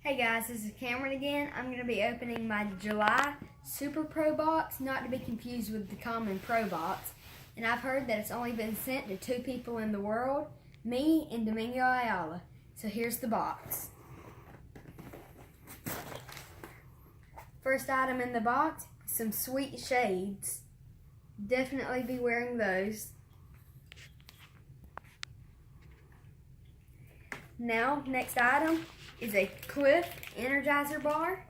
Hey guys, this is Cameron again. I'm going to be opening my July Super Pro box, not to be confused with the common Pro box. And I've heard that it's only been sent to 2 people in the world, me and Domingo Ayala. So here's the box. First item in the box, some sweet shades. Definitely be wearing those. Now, next item is a Cliff Energizer bar.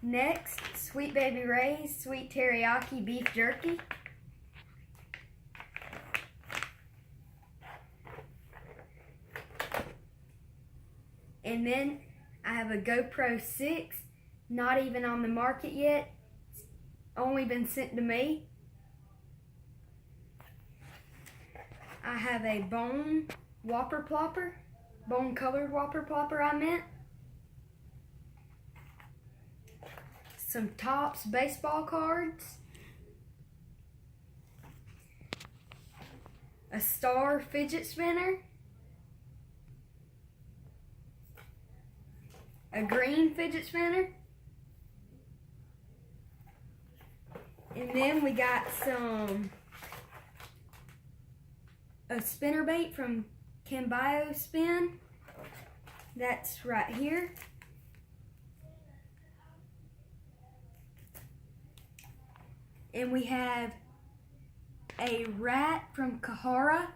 Next, Sweet Baby Ray's Sweet Teriyaki Beef Jerky. And then I have a GoPro 6, not even on the market yet. It's only been sent to me. I have a bone Whopper Plopper, bone colored Whopper Plopper I meant. Some Topps baseball cards. A Star fidget spinner. A green fidget spinner. And then we got a spinnerbait from Cambayo Spin. That's right here. And we have a rat from Kahara.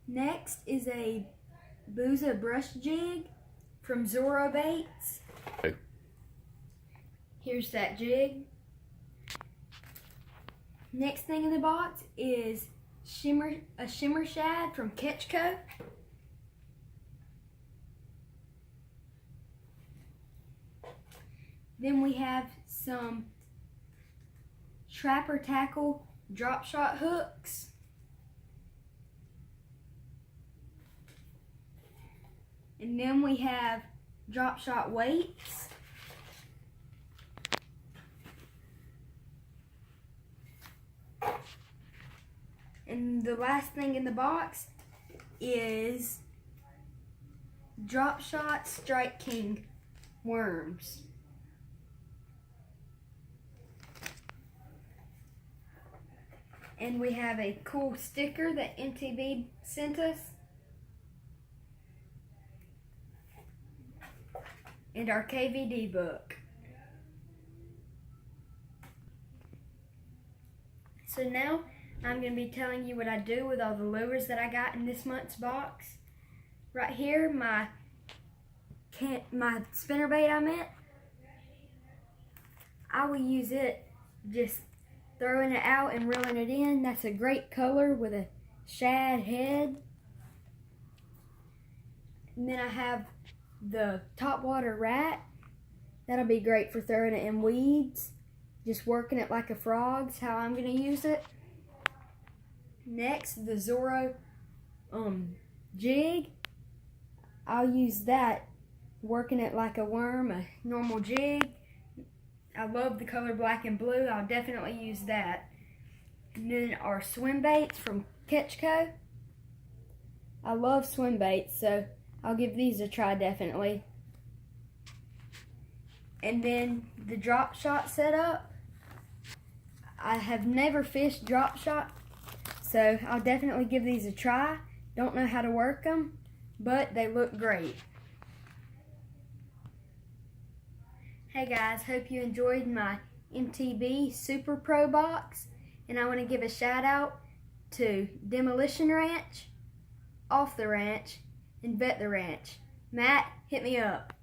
Next is a Booza brush jig from Zorro Baits. Here's that jig. Next thing in the box is a shimmer shad from Ketchco. Then we have some Trapper Tackle drop shot hooks. And then we have drop shot weights. And the last thing in the box is Drop Shot Strike King worms. And we have a cool sticker that MTB sent us. And our KVD book. So now I'm going to be telling you what I do with all the lures that I got in this month's box. Right here, my spinnerbait I meant. I will use it just throwing it out and reeling it in. That's a great color with a shad head. And then I have the topwater rat. That'll be great for throwing it in weeds. Just working it like a frog's how I'm going to use it. Next, the Zorro jig. I'll use that working it like a worm, a normal jig. I love the color black and blue. I'll definitely use that. And then our swim baits from Ketchco. I love swim baits, so I'll give these a try definitely. And then the drop shot setup. I have never fished drop shot, so I'll definitely give these a try. Don't know how to work them, but they look great. Hey guys, hope you enjoyed my MTB Super Pro box. And I want to give a shout out to Demolition Ranch, Off the Ranch, and Bet the Ranch. Matt, hit me up.